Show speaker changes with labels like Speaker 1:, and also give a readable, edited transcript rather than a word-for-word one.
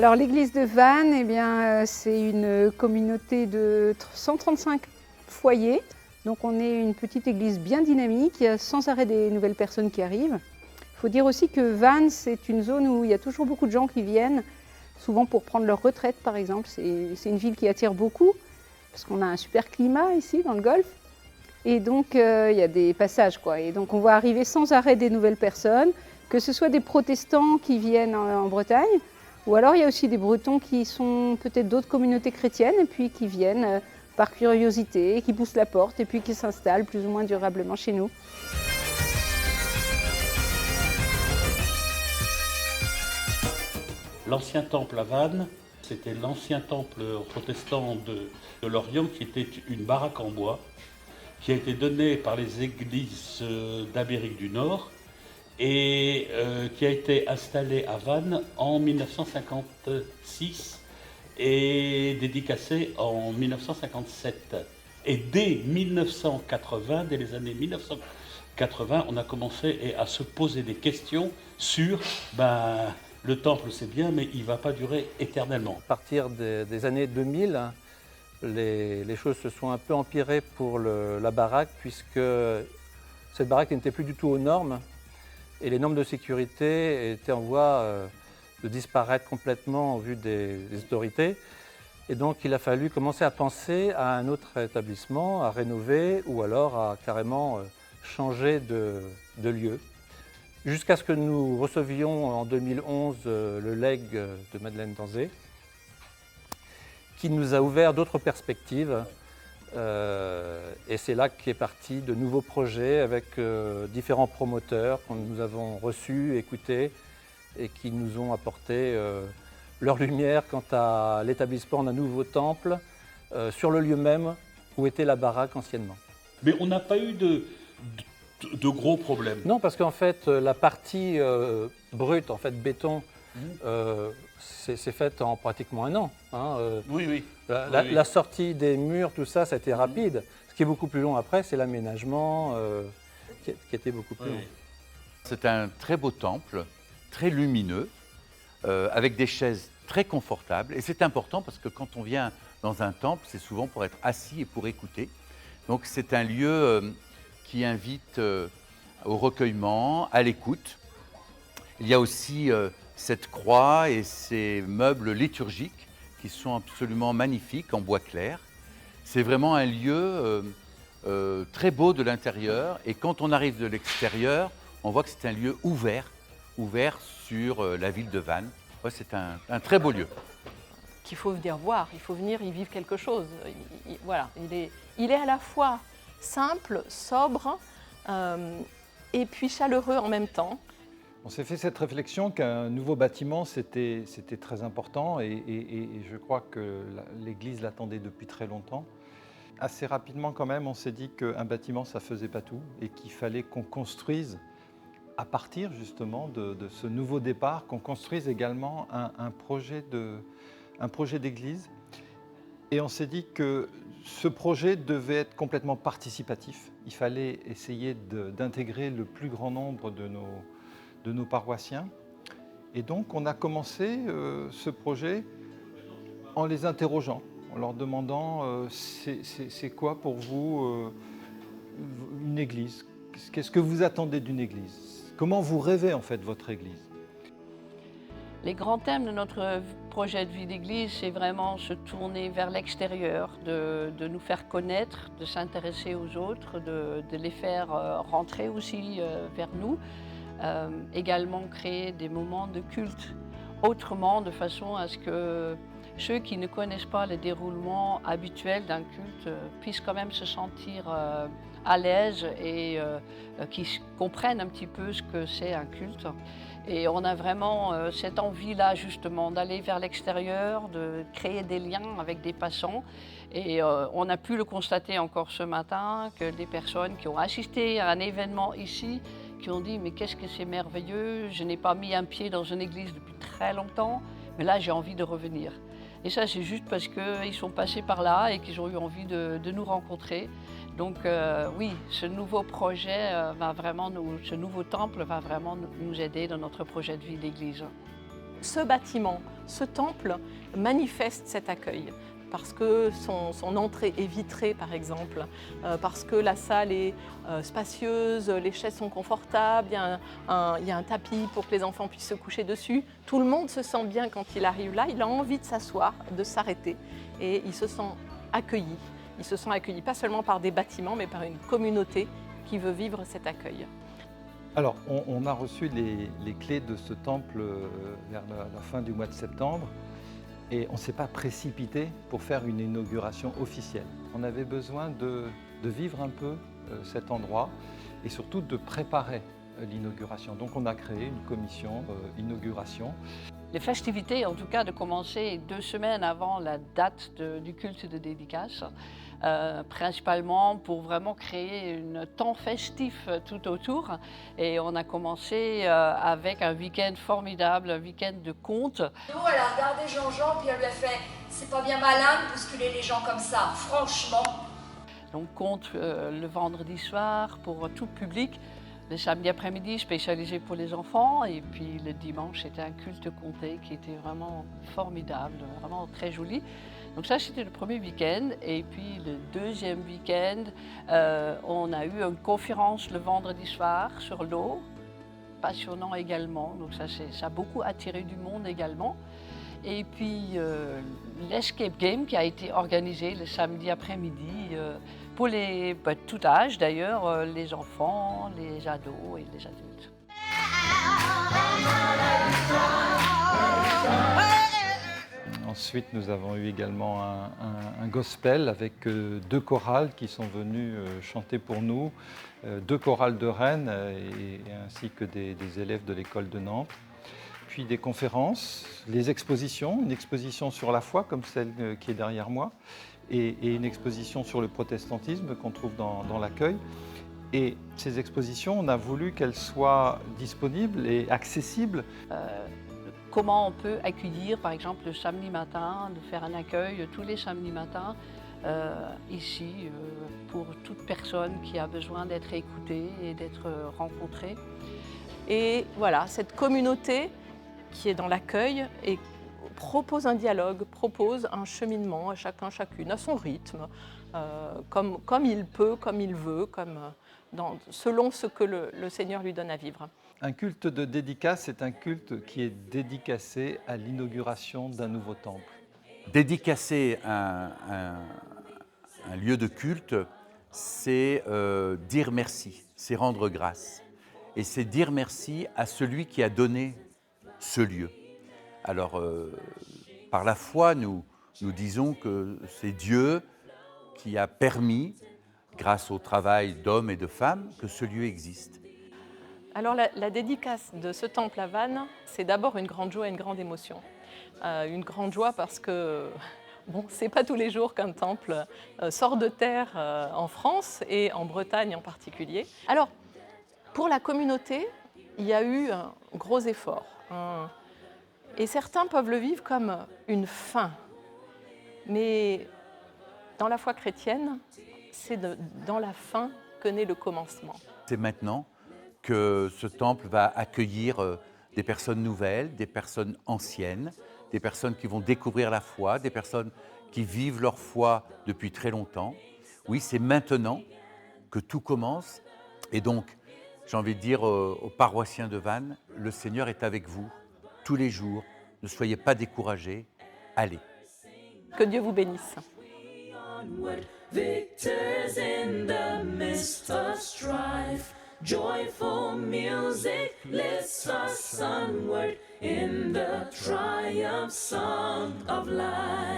Speaker 1: Alors l'église de Vannes, eh bien, c'est une communauté de 135 foyers. Donc on est une petite église bien dynamique, il y a sans arrêt des nouvelles personnes qui arrivent. Il faut dire aussi que Vannes, c'est une zone où il y a toujours beaucoup de gens qui viennent, souvent pour prendre leur retraite par exemple. C'est une ville qui attire beaucoup, parce qu'on a un super climat ici dans le Golfe. Et donc il y a des passages, quoi. Et donc on voit arriver sans arrêt des nouvelles personnes, que ce soit des protestants qui viennent en Bretagne, ou alors il y a aussi des Bretons qui sont peut-être d'autres communautés chrétiennes et puis qui viennent par curiosité, qui poussent la porte et puis qui s'installent plus ou moins durablement chez nous.
Speaker 2: L'ancien temple à Vannes, c'était l'ancien temple protestant de Lorient qui était une baraque en bois qui a été donnée par les églises d'Amérique du Nord et qui a été installé à Vannes en 1956 et dédicacé en 1957. Et dès 1980, dès les années 1980, on a commencé à se poser des questions sur le temple c'est bien, mais il ne va pas durer éternellement.
Speaker 3: À partir des années 2000, les choses se sont un peu empirées pour la baraque, puisque cette baraque n'était plus du tout aux normes. Et les normes de sécurité étaient en voie de disparaître complètement au vu des autorités. Et donc il a fallu commencer à penser à un autre établissement, à rénover ou alors à carrément changer de lieu. Jusqu'à ce que nous recevions en 2011 le legs de Madeleine Danzé, qui nous a ouvert d'autres perspectives. Et c'est là qu'est parti de nouveaux projets avec différents promoteurs que nous avons reçus, écoutés et qui nous ont apporté leur lumière quant à l'établissement d'un nouveau temple sur le lieu même où était la baraque anciennement.
Speaker 2: Mais on n'a pas eu de gros problèmes.
Speaker 3: Non, parce qu'en fait, la partie brute, en fait béton, c'est faite en pratiquement un an.
Speaker 2: Oui.
Speaker 3: La sortie des murs, tout ça, ça a été rapide. Ce qui est beaucoup plus long après, c'est l'aménagement qui était beaucoup plus long.
Speaker 4: C'est un très beau temple, très lumineux, avec des chaises très confortables. Et c'est important parce que quand on vient dans un temple, c'est souvent pour être assis et pour écouter. Donc c'est un lieu qui invite au recueillement, à l'écoute. Il y a aussi cette croix et ces meubles liturgiques qui sont absolument magnifiques en bois clair. C'est vraiment un lieu très beau de l'intérieur et quand on arrive de l'extérieur, on voit que c'est un lieu ouvert sur la ville de Vannes. Ouais, c'est un très beau lieu.
Speaker 5: Qu'il faut venir voir, il faut venir y vivre quelque chose. Voilà, il est à la fois simple, sobre et puis chaleureux en même temps.
Speaker 6: On s'est fait cette réflexion qu'un nouveau bâtiment, c'était très important et je crois que l'Église l'attendait depuis très longtemps. Assez rapidement quand même, on s'est dit qu'un bâtiment, ça ne faisait pas tout et qu'il fallait qu'on construise, à partir justement de ce nouveau départ, qu'on construise également un projet d'église. Et on s'est dit que ce projet devait être complètement participatif. Il fallait essayer d'intégrer le plus grand nombre de nos paroissiens. Et donc on a commencé ce projet en les interrogeant, en leur demandant c'est quoi pour vous une église? Qu'est-ce que vous attendez d'une église? Comment vous rêvez en fait votre église?
Speaker 5: Les grands thèmes de notre projet de vie d'église, c'est vraiment se tourner vers l'extérieur, de nous faire connaître, de s'intéresser aux autres, de les faire rentrer aussi vers nous. Également créer des moments de culte autrement, de façon à ce que ceux qui ne connaissent pas le déroulement habituel d'un culte puissent quand même se sentir à l'aise et qu'ils comprennent un petit peu ce que c'est un culte. Et on a vraiment cette envie-là justement d'aller vers l'extérieur, de créer des liens avec des passants. Et on a pu le constater encore ce matin que des personnes qui ont assisté à un événement ici, qui ont dit « mais qu'est-ce que c'est merveilleux, je n'ai pas mis un pied dans une église depuis très longtemps, mais là j'ai envie de revenir ». Et ça c'est juste parce qu'ils sont passés par là et qu'ils ont eu envie de nous rencontrer. Donc oui, ce nouveau projet ce nouveau temple va vraiment nous aider dans notre projet de vie d'église.
Speaker 7: Ce bâtiment, ce temple, manifeste cet accueil. Parce que son entrée est vitrée, par exemple, parce que la salle est spacieuse, les chaises sont confortables, il y a un tapis pour que les enfants puissent se coucher dessus. Tout le monde se sent bien quand il arrive là, il a envie de s'asseoir, de s'arrêter, et il se sent accueilli. Il se sent accueilli pas seulement par des bâtiments, mais par une communauté qui veut vivre cet accueil.
Speaker 6: Alors, on a reçu les clés de ce temple vers la fin du mois de septembre. Et on ne s'est pas précipité pour faire une inauguration officielle. On avait besoin de vivre un peu cet endroit et surtout de préparer l'inauguration. Donc on a créé une commission inauguration.
Speaker 5: Les festivités, en tout cas, de commencer 2 semaines avant la date du culte de dédicace, principalement pour vraiment créer un temps festif tout autour. Et on a commencé avec un week-end formidable, un week-end de contes.
Speaker 8: Elle a regardé Jean-Jean, puis elle lui a fait « C'est pas bien malin de bousculer les gens comme ça, franchement !»
Speaker 5: Donc contes le vendredi soir pour tout public. Le samedi après-midi, spécialisé pour les enfants, et puis le dimanche, c'était un culte comté qui était vraiment formidable, vraiment très joli. Donc ça, c'était le premier week-end, et puis le deuxième week-end, on a eu une conférence le vendredi soir sur l'eau, passionnant également, donc ça a beaucoup attiré du monde également. Et puis l'Escape Game qui a été organisé le samedi après-midi, pour tout âge d'ailleurs, les enfants, les ados et les adultes.
Speaker 6: Ensuite, nous avons eu également un gospel avec 2 chorales qui sont venues chanter pour nous, 2 chorales de Rennes ainsi que des élèves de l'école de Nantes. Puis des conférences, les expositions, une exposition sur la foi comme celle qui est derrière moi, et une exposition sur le protestantisme qu'on trouve dans l'accueil. Et ces expositions, on a voulu qu'elles soient disponibles et accessibles.
Speaker 5: Comment on peut accueillir, par exemple, le samedi matin, de faire un accueil tous les samedis matins ici pour toute personne qui a besoin d'être écoutée et d'être rencontrée.
Speaker 7: Et voilà, cette communauté qui est dans l'accueil et propose un dialogue, propose un cheminement à chacun, chacune, à son rythme, comme il peut, comme il veut, selon ce que le Seigneur lui donne à vivre.
Speaker 6: Un culte de dédicace, c'est un culte qui est dédicacé à l'inauguration d'un nouveau temple.
Speaker 4: Dédicacer un lieu de culte, c'est dire merci, c'est rendre grâce. Et c'est dire merci à celui qui a donné ce lieu. Alors, par la foi, nous disons que c'est Dieu qui a permis, grâce au travail d'hommes et de femmes, que ce lieu existe.
Speaker 7: Alors la dédicace de ce temple à Vannes, c'est d'abord une grande joie et une grande émotion. Une grande joie parce que c'est pas tous les jours qu'un temple sort de terre en France et en Bretagne en particulier. Alors, pour la communauté, il y a eu un gros effort. Et certains peuvent le vivre comme une fin. Mais dans la foi chrétienne, c'est dans la fin que naît le commencement.
Speaker 4: C'est maintenant que ce temple va accueillir des personnes nouvelles, des personnes anciennes, des personnes qui vont découvrir la foi, des personnes qui vivent leur foi depuis très longtemps. Oui, c'est maintenant que tout commence. Et donc, j'ai envie de dire aux paroissiens de Vannes, le Seigneur est avec vous tous les jours. Ne soyez pas découragés. Allez.
Speaker 7: Que Dieu vous bénisse.
Speaker 9: Victors in the midst of strife, joyful music lifts us onward in the triumph song of life.